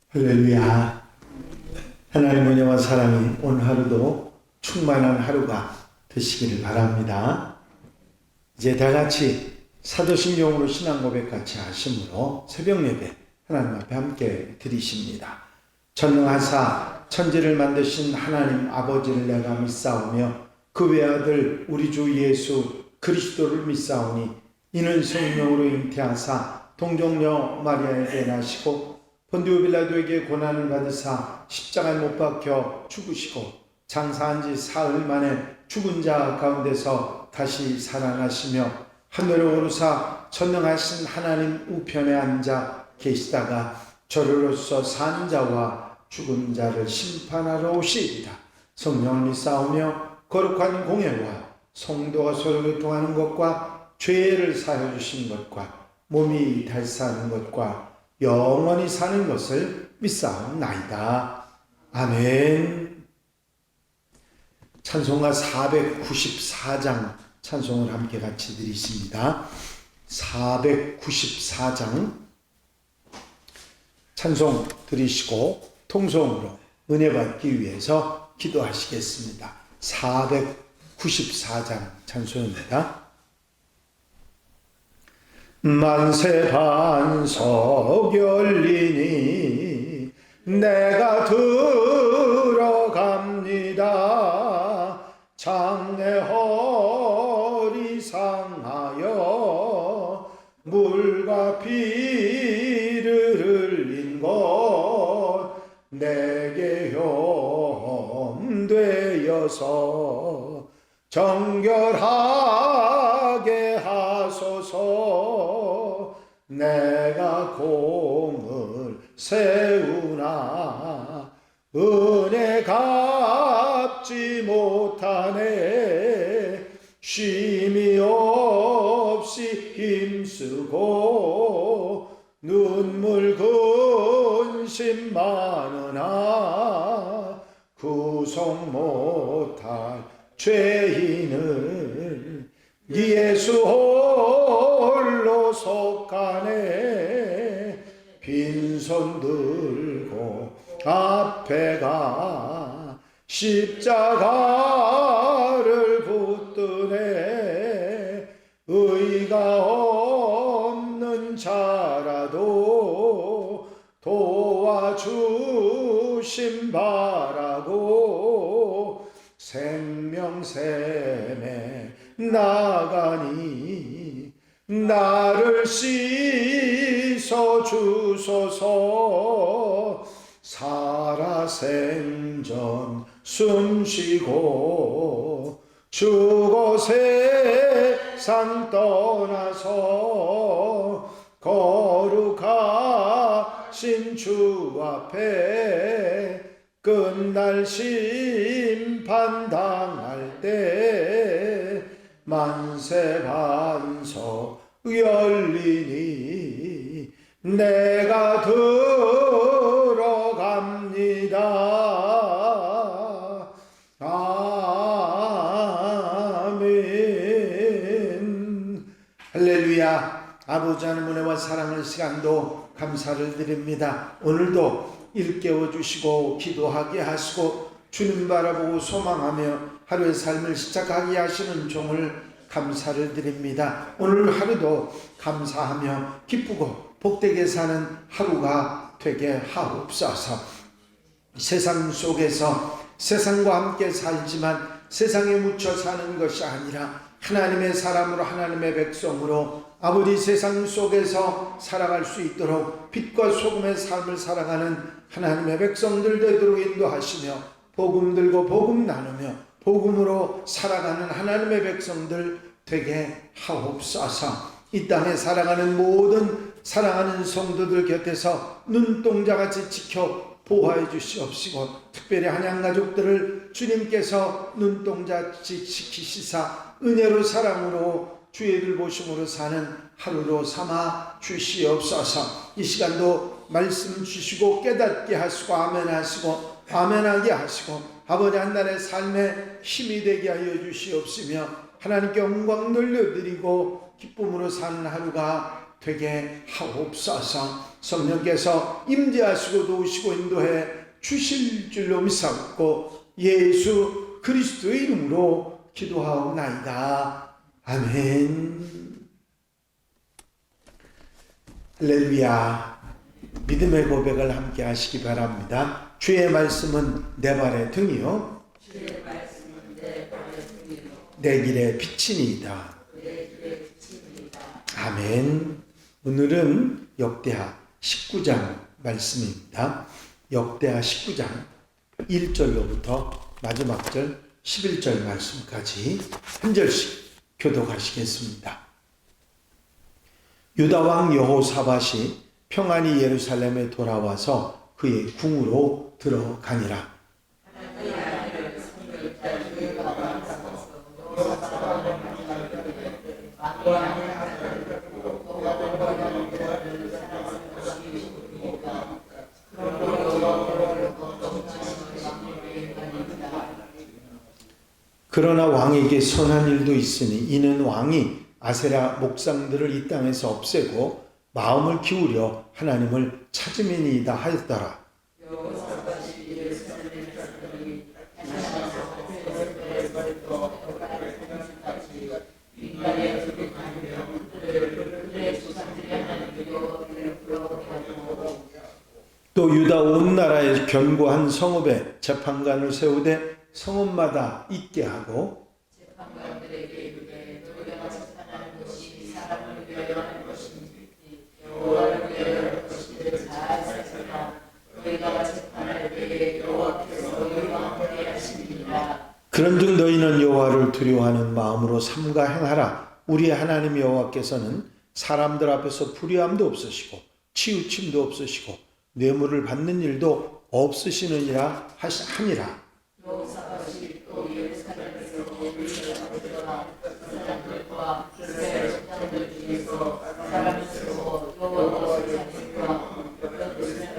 할렐루야. 하나님 은혜와 사랑이 오늘 하루도 충만한 하루가 되시기를 바랍니다. 이제 다 같이 사도신경으로 신앙 고백 같이 하심으로 새벽 예배 하나님 앞에 함께 드리십니다. 전능하사 천지를 만드신 하나님 아버지를 내가 믿사오며 그 외아들 우리 주 예수 그리스도를 믿사오니 이는 성령으로 잉태하사 동정녀 마리아에게 나시고 본디오 빌라도에게 고난을 받으사 십자가에 못 박혀 죽으시고 장사한 지 사흘 만에 죽은 자 가운데서 다시 살아나시며 하늘에 오르사 전능하신 하나님 우편에 앉아 계시다가 저로서 산 자와 죽은 자를 심판하러 오시리라. 성령을 믿사오며 거룩한 공예와 성도가 서로 교통하는 것과 죄를 사하여 주신 것과 몸이 달사하는 것과 영원히 사는 것을 믿사옵나이다. 아멘. 찬송가 494장 찬송을 함께 같이 드리십니다. 494장 찬송 드리시고 통성으로 은혜 받기 위해서 기도하시겠습니다. 494장 찬송입니다. 만세 반석 열리니 내가 들어갑니다. 장내 허리 상하여 물과 피를 흘린 것 내게 혐되어서 정결하게 하소서. 내가 공을 세우나 은혜 갚지 못하네. 쉼이 없이 힘쓰고 눈물 근심 많으나 구속 못할 죄인을 예수 홀로 속하네. 빈손 들고 앞에 가 십자가를 붙드네. 의가 없는 자라도 도와주심 바라고 생명샘에 나가니 나를 씻어 주소서. 살아생전 숨쉬고 죽어 세상 떠나서 거룩하신 주 앞에 끝날 심판 당할 때 만세 반석 열리니 내가 들어갑니다. 아멘. 할렐루야. 아버지 하나님 은혜와 사랑의 시간도 감사를 드립니다. 오늘도 일깨워 주시고 기도하게 하시고 주님 바라보고 소망하며 하루의 삶을 시작하게 하시는 종을 감사를 드립니다. 오늘 하루도 감사하며 기쁘고 복되게 사는 하루가 되게 하옵소서. 세상 속에서 세상과 함께 살지만 세상에 묻혀 사는 것이 아니라 하나님의 사람으로 하나님의 백성으로 아버지 세상 속에서 살아갈 수 있도록 빛과 소금의 삶을 살아가는 하나님의 백성들 되도록 인도하시며 복음 들고 복음 나누며 복음으로 살아가는 하나님의 백성들 되게 하옵소서. 이 땅에 살아가는 모든 사랑하는 성도들 곁에서 눈동자같이 지켜 보호해 주시옵시고 특별히 한양 가족들을 주님께서 눈동자같이 지키시사 은혜로 사랑으로 주의 들보심으로 사는 하루로 삼아 주시옵소서. 이 시간도 말씀 주시고 깨닫게 하시고 아멘 하시고 아멘하게 하시고 아버지 한날의 삶에 힘이 되게 하여 주시옵시며 하나님께 영광 돌려드리고 기쁨으로 사는 하루가 되게 하옵소서. 성령께서 임재하시고 도우시고 인도해 주실 줄로 믿사옵고 예수 그리스도의 이름으로 기도하옵나이다. 아멘. 할렐루야. 믿음의 고백을 함께 하시기 바랍니다. 주의 말씀은 내 발의 등이요 내 길의 빛이니이다. 아멘. 오늘은 역대하 19장 말씀입니다. 역대하 19장 1절로부터 마지막 절 11절 말씀까지 한 절씩 교독하시겠습니다. 유다 왕 여호사밧이 평안히 예루살렘에 돌아와서 그의 궁으로 들어가니라. 그러나 왕에게 선한 일도 있으니 이는 왕이 아세라 목상들을 이 땅에서 없애고 마음을 기울여 하나님을 찾음이니이다 하였더라. 또 유다 온 나라에 견고한 성읍에 재판관을 세우되 성읍마다 있게 하고 재판관들에게 이르되 너희가 재판하는 것이 사람을 위하여 하는 것인지 여호와를 위하여 하는 것인지 잘 살펴라. 너희가 재판할 때에 여호와께서 너희와 함께 하시니라. 그런즉 너희는 여호와를 두려워하는 마음으로 삼가 행하라. 우리의 하나님 여호와께서는 사람들 앞에서 불의함도 없으시고 치우침도 없으시고 뇌물을 받는 일도 없으시느니라 하니라. 여호사밧이 또 예루살렘에서 우리가 들어가 사람들과 이스라엘 집단들 중에서 사람을 세워 여호와의 자식과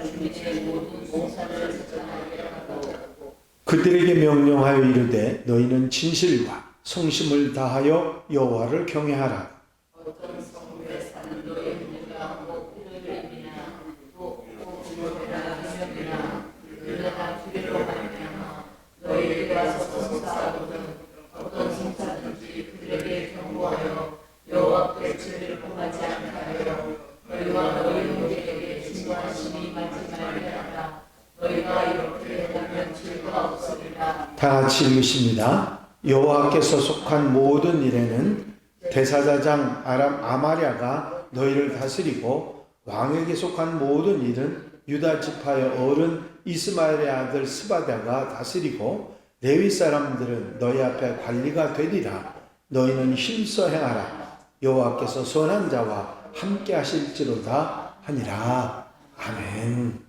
주민의 모든 봉사를 전하게 하고 그들에게 명령하여 이르되 너희는 진실과 성심을 다하여 여호와를 경외하라. 어떤 성읍에 사는 너희 누가 필그림이나 부모나 가족이나 그러나 주의로 말미암아 너희에게 와서 송사하거든 어떤 송사든지 그들에게 경고하여 여호와께 죄를 범하지 않게 하여 너희와 너희 형제에게 중보하심이 맞지 말게 하라. 너희가 이렇게 하면 죄가 없으리라. 다 같이 읽으십니다. 여호와께서 속한 모든 일에는 대사자장 아마랴가 너희를 다스리고 왕에게 속한 모든 일은 유다 지파의 어른 이스마엘의 아들 스바다가 다스리고 레위 사람들은 너희 앞에 관리가 되리라. 너희는 힘써 행하라. 여호와께서 선한 자와 함께 하실지로다 하니라. 아멘.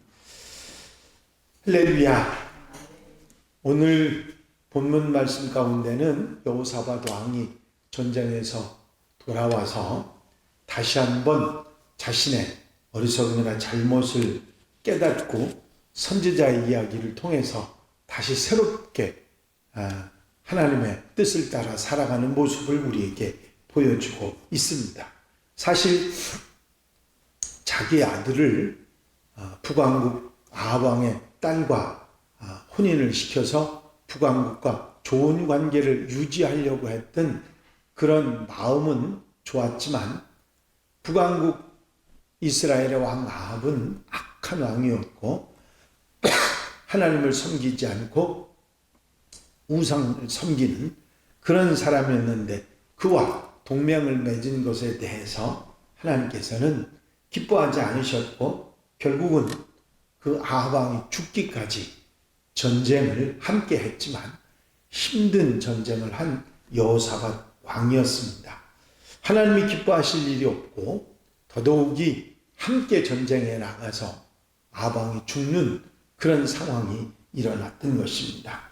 할렐루야. 오늘 본문 말씀 가운데는 여호사밧 왕이 전쟁에서 돌아와서 다시 한번 자신의 어리석음이나 잘못을 깨닫고 선지자의 이야기를 통해서 다시 새롭게 하나님의 뜻을 따라 살아가는 모습을 우리에게 보여주고 있습니다. 사실 자기 아들을 북왕국 아합왕의 딸과 혼인을 시켜서 북왕국과 좋은 관계를 유지하려고 했던 그런 마음은 좋았지만 북왕국 이스라엘의 왕 아합은 악한 왕이었고 하나님을 섬기지 않고 우상을 섬기는 그런 사람이었는데 그와 동맹을 맺은 것에 대해서 하나님께서는 기뻐하지 않으셨고 결국은 그 아합 왕이 죽기까지 전쟁을 함께 했지만 힘든 전쟁을 한 여호사밧 왕이었습니다. 하나님이 기뻐하실 일이 없고 더더욱이 함께 전쟁에 나가서 아합 왕이 죽는 그런 상황이 일어났던 것입니다.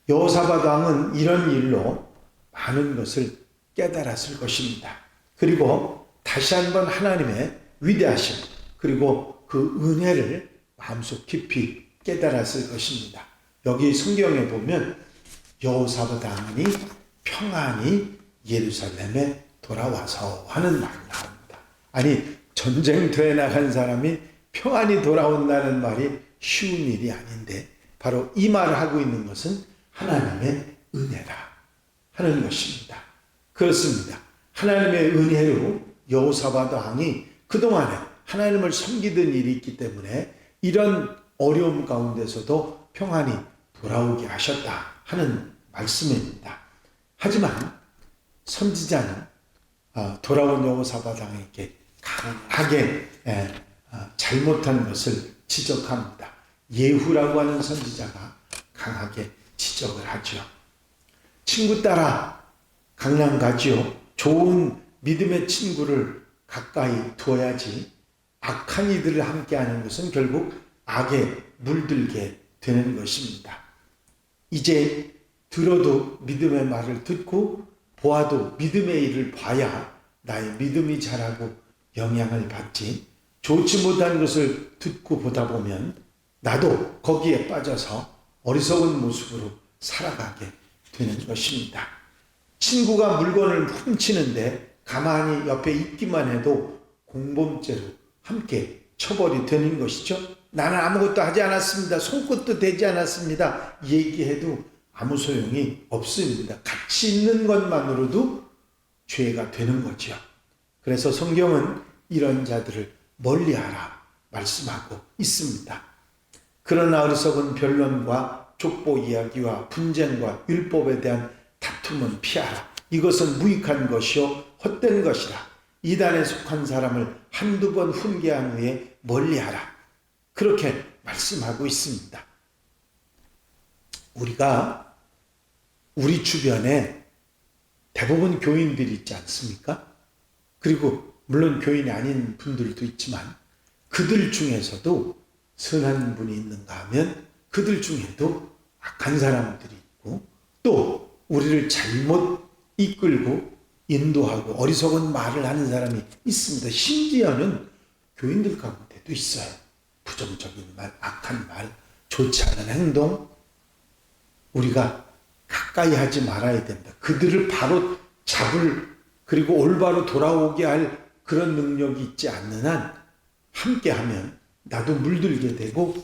여호사밧 왕은 이런 일로 많은 것을 깨달았을 것입니다. 그리고 다시 한번 하나님의 위대하심 그리고 그 은혜를 마음속 깊이 깨달았을 것입니다. 여기 성경에 보면 여호사밧 왕이 평안히 예루살렘에 돌아와서 하는 말이 나옵니다. 아니 전쟁터에 나간 사람이 평안이 돌아온다는 말이 쉬운 일이 아닌데 바로 이 말을 하고 있는 것은 하나님의 은혜다 하는 것입니다. 그렇습니다. 하나님의 은혜로 여호사밧 왕이 그동안에 하나님을 섬기던 일이 있기 때문에 이런 어려움 가운데서도 평안이 돌아오게 하셨다 하는 말씀입니다. 하지만 선지자는 돌아온 여호사밧 왕에게 강하게 잘못한 것을 지적합니다. 예후라고 하는 선지자가 강하게 지적을 하죠. 친구 따라 강남 가지요. 좋은 믿음의 친구를 가까이 두어야지 악한 이들을 함께하는 것은 결국 악에 물들게 되는 것입니다. 이제 들어도 믿음의 말을 듣고 보아도 믿음의 일을 봐야 나의 믿음이 자라고 영향을 받지, 좋지 못한 것을 듣고 보다 보면 나도 거기에 빠져서 어리석은 모습으로 살아가게 되는 것입니다. 친구가 물건을 훔치는데 가만히 옆에 있기만 해도 공범죄로 함께 처벌이 되는 것이죠. 나는 아무것도 하지 않았습니다. 손끝도 대지 않았습니다. 얘기해도 아무 소용이 없습니다. 같이 있는 것만으로도 죄가 되는 거죠. 그래서 성경은 이런 자들을 멀리하라 말씀하고 있습니다. 그러나 어리석은 변론과 족보 이야기와 분쟁과 율법에 대한 다툼은 피하라. 이것은 무익한 것이요 헛된 것이라. 이단에 속한 사람을 한두 번 훈계한 후에 멀리하라. 그렇게 말씀하고 있습니다. 우리가 우리 주변에 대부분 교인들이 있지 않습니까? 그리고 물론 교인이 아닌 분들도 있지만 그들 중에서도 선한 분이 있는가 하면 그들 중에도 악한 사람들이 있고 또 우리를 잘못 이끌고 인도하고 어리석은 말을 하는 사람이 있습니다. 심지어는 교인들 가운데도 있어요. 부정적인 말, 악한 말, 좋지 않은 행동, 우리가 가까이 하지 말아야 된다. 그들을 바로 잡을, 그리고 올바로 돌아오게 할 그런 능력이 있지 않는 한 함께하면 나도 물들게 되고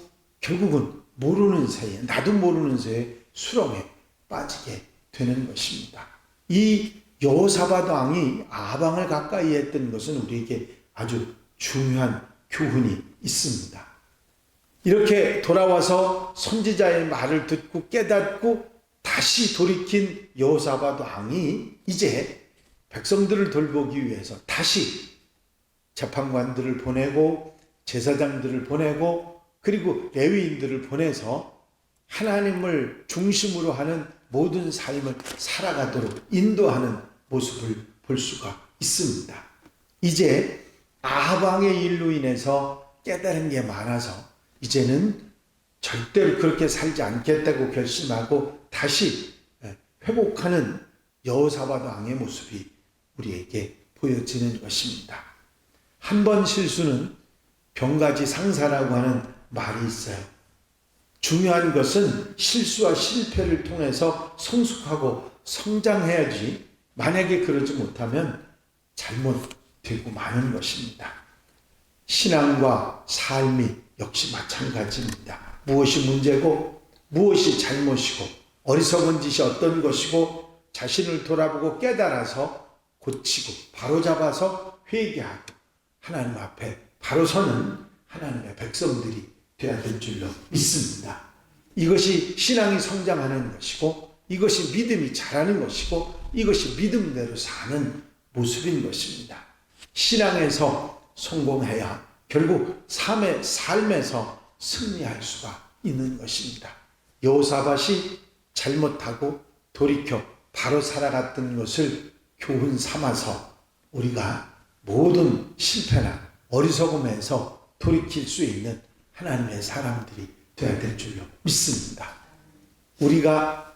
결국은 모르는 사이에, 나도 모르는 사이에 수렁에 빠지게 되는 것입니다. 이 여호사밧 왕이 아방을 가까이 했던 것은 우리에게 아주 중요한 교훈이 있습니다. 이렇게 돌아와서 선지자의 말을 듣고 깨닫고 다시 돌이킨 여호사밧 왕이 이제 백성들을 돌보기 위해서 다시 재판관들을 보내고 제사장들을 보내고 그리고 레위인들을 보내서 하나님을 중심으로 하는 모든 삶을 살아가도록 인도하는 모습을 볼 수가 있습니다. 이제 아합 왕의 일로 인해서 깨달은 게 많아서 이제는 절대로 그렇게 살지 않겠다고 결심하고 다시 회복하는 여호사밧 왕의 모습이 우리에게 보여지는 것입니다. 한 번 실수는 병가지 상사라고 하는 말이 있어요. 중요한 것은 실수와 실패를 통해서 성숙하고 성장해야지 만약에 그러지 못하면 잘못되고 마는 것입니다. 신앙과 삶이 역시 마찬가지입니다. 무엇이 문제고 무엇이 잘못이고 어리석은 짓이 어떤 것이고 자신을 돌아보고 깨달아서 고치고 바로잡아서 회개하고 하나님 앞에 바로 서는 하나님의 백성들이 되어야 될 줄로 믿습니다. 이것이 신앙이 성장하는 것이고 이것이 믿음이 자라는 것이고 이것이 믿음대로 사는 모습인 것입니다. 신앙에서 성공해야 결국 삶에서 승리할 수가 있는 것입니다. 여호사밧이 잘못하고 돌이켜 바로 살아갔던 것을 교훈 삼아서 우리가 모든 실패나 어리석음에서 돌이킬 수 있는 하나님의 사람들이 되어야 될 줄로 믿습니다. 우리가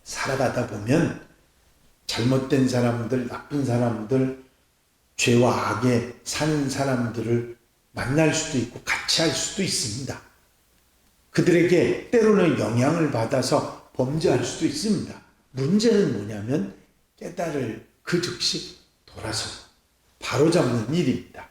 살아가다 보면 잘못된 사람들, 나쁜 사람들, 죄와 악에 사는 사람들을 만날 수도 있고 같이 할 수도 있습니다. 그들에게 때로는 영향을 받아서 범죄할 수도 있습니다. 문제는 뭐냐면 깨달을 그 즉시 돌아서 바로잡는 일입니다.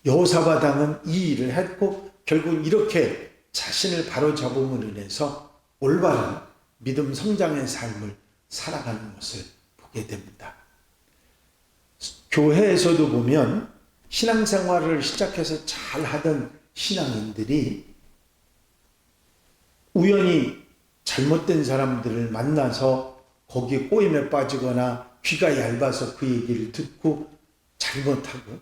여호사밧 왕은 이 일을 했고 결국 이렇게 자신을 바로잡음으로 인해서 올바른 믿음 성장의 삶을 살아가는 것을 보게 됩니다. 교회에서도 보면 신앙생활을 시작해서 잘하던 신앙인들이 우연히 잘못된 사람들을 만나서 거기에 꼬임에 빠지거나 귀가 얇아서 그 얘기를 듣고 잘못하고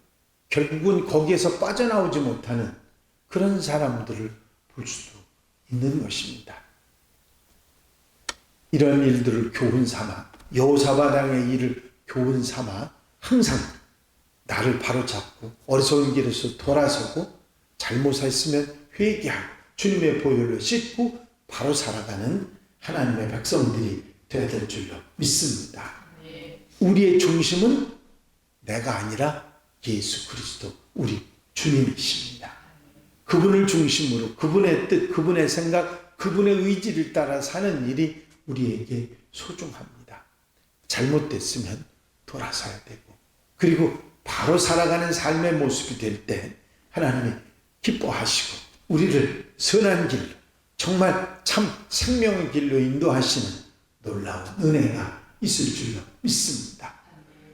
결국은 거기에서 빠져나오지 못하는 그런 사람들을 볼 수도 있는 것입니다. 이런 일들을 교훈 삼아, 여호사밧 왕의 일을 교훈 삼아 항상 나를 바로잡고 어리석은 길에서 돌아서고 잘못했으면 회개하고 주님의 보혈로 씻고 바로 살아가는 하나님의 백성들이 되어야 될 줄로 믿습니다. 우리의 중심은 내가 아니라 예수 그리스도 우리 주님이십니다. 그분을 중심으로 그분의 뜻, 그분의 생각, 그분의 의지를 따라 사는 일이 우리에게 소중합니다. 잘못됐으면 돌아서야 되고 그리고 바로 살아가는 삶의 모습이 될 때 하나님이 기뻐하시고 우리를 선한 길로 정말 참 생명의 길로 인도하시는 놀라운 은혜가 있을 줄로 믿습니다.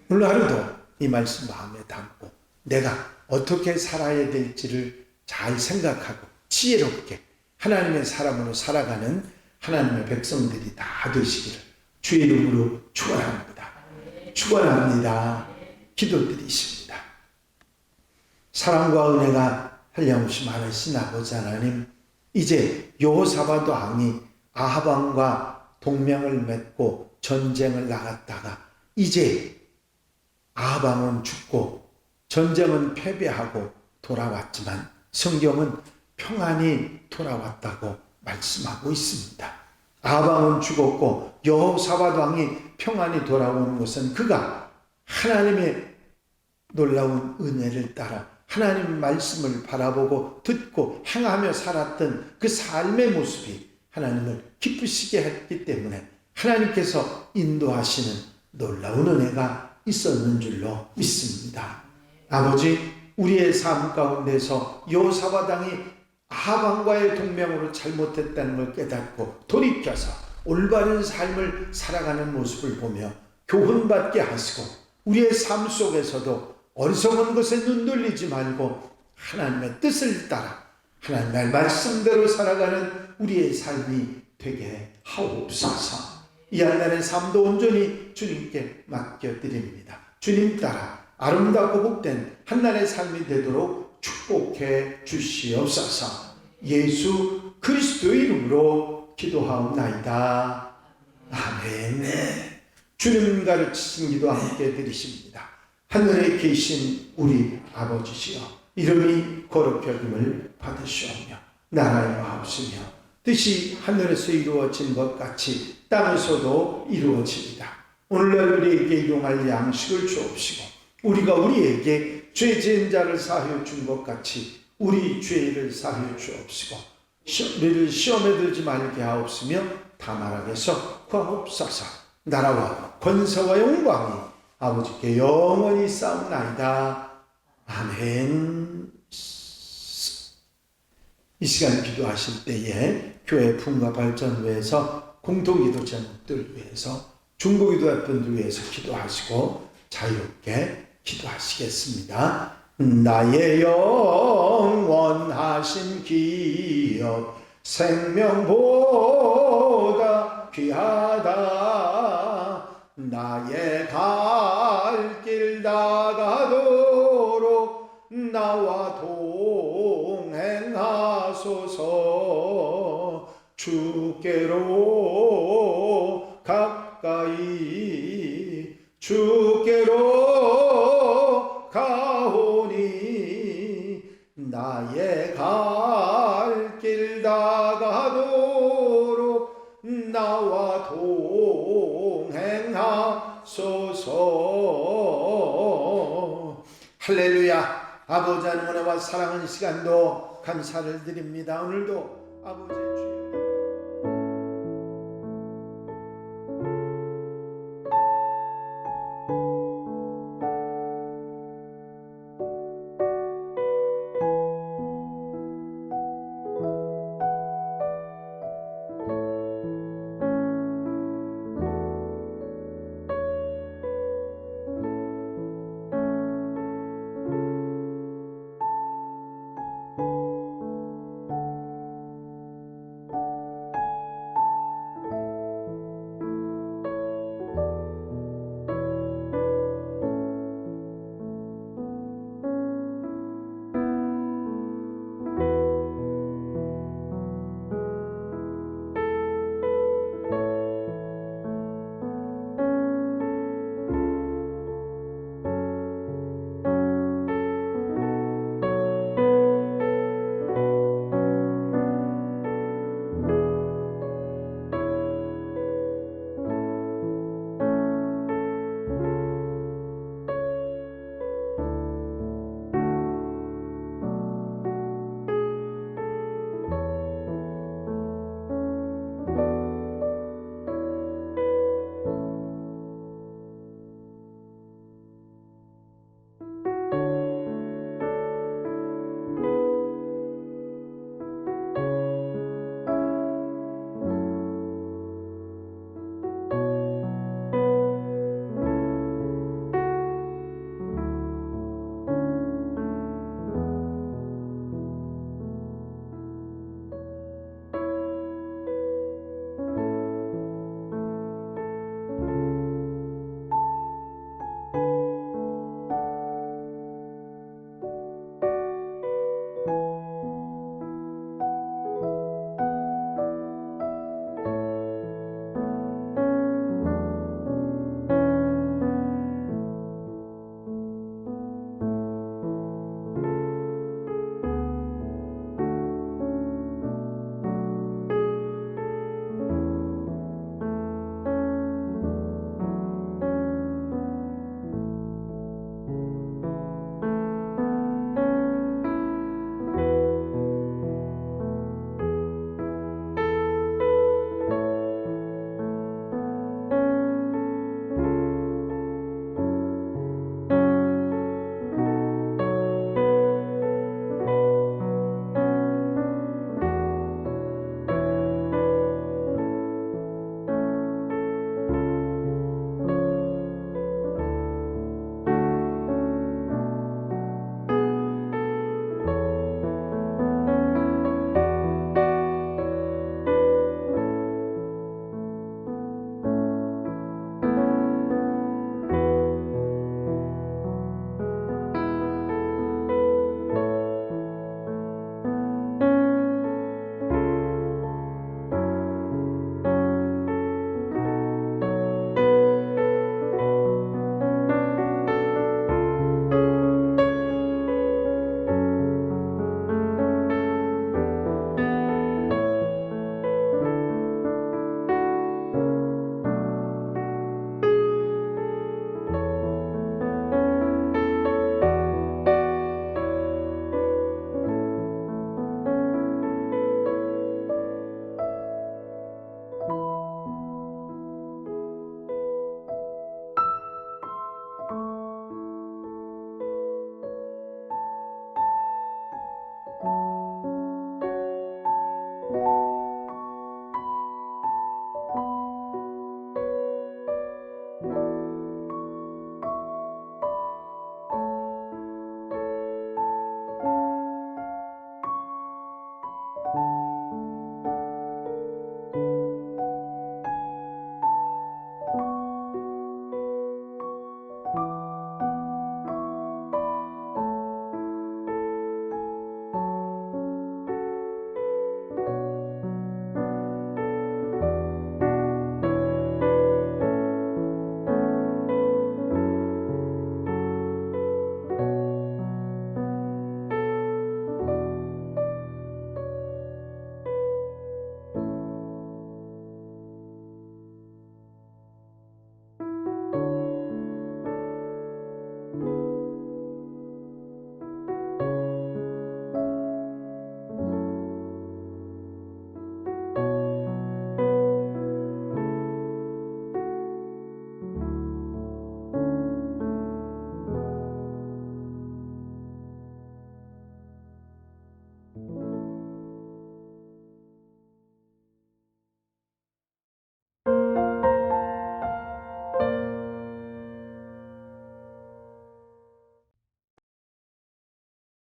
오늘 하루도 이 말씀 마음에 담고 내가 어떻게 살아야 될지를 잘 생각하고 지혜롭게 하나님의 사람으로 살아가는 하나님의 백성들이 다 되시기를 주의 이름으로 축원합니다. 축원합니다. 기도드리십니다. 사랑과 은혜가 한량없이 많으신 아버지 하나님, 이제 여호사밧 왕이 아합 왕과 동맹을 맺고 전쟁을 나갔다가 이제 아합 왕은 죽고 전쟁은 패배하고 돌아왔지만 성경은 평안이 돌아왔다고 말씀하고 있습니다. 아합 왕은 죽었고 여호사밧 왕이 평안이 돌아오는 것은 그가 하나님의 놀라운 은혜를 따라 하나님 말씀을 바라보고 듣고 행하며 살았던 그 삶의 모습이 하나님을 기쁘시게 했기 때문에 하나님께서 인도하시는 놀라운 은혜가 있었는 줄로 믿습니다. 아버지, 우리의 삶 가운데서 여호사밧 왕이 아합 왕과의 동맹으로 잘못했다는 걸 깨닫고 돌이켜서 올바른 삶을 살아가는 모습을 보며 교훈받게 하시고 우리의 삶 속에서도 어리석은 것에 눈 돌리지 말고 하나님의 뜻을 따라 하나님의 말씀대로 살아가는 우리의 삶이 되게 하옵소서. 이 한날의 삶도 온전히 주님께 맡겨드립니다. 주님 따라 아름답고 복된 한날의 삶이 되도록 축복해 주시옵소서. 예수 그리스도의 이름으로 기도하옵나이다. 아멘. 주님 가르치신 기도 함께 드리십니다. 하늘에 계신 우리 아버지시여, 이름이 거룩히 여김을 받으시오며 나라의 마옵시며 뜻이 하늘에서 이루어진 것 같이 땅에서도 이루어집니다. 오늘날 우리에게 일용할 양식을 주옵시고 우리가 우리에게 죄 지은 자를 사하여 준 것 같이 우리 죄를 사하여 주옵시고 우리를 시험에 들지 말게 하옵시며 다말하게서 구하옵소서. 나라와 권세와 영광이 아버지께 영원히 싸움나이다. 아멘. 이 시간 기도하실 때에 교회 풍과 발전 위해서 공동기도 제목들 위해서 중보기도 분들 위해서 기도하시고 자유롭게 기도하시겠습니다. 나의 영원하신 기업 생명보다 귀하다. 나의 갈 길 나가도록 나와 동행하소서. 주께로 가까이 주께로 가오니 나의 갈 길 나가도록 나와 동행하소서. 할렐루야. 아버지 하나님 은혜와 사랑하는 시간도 감사를 드립니다. 오늘도 아버지 주여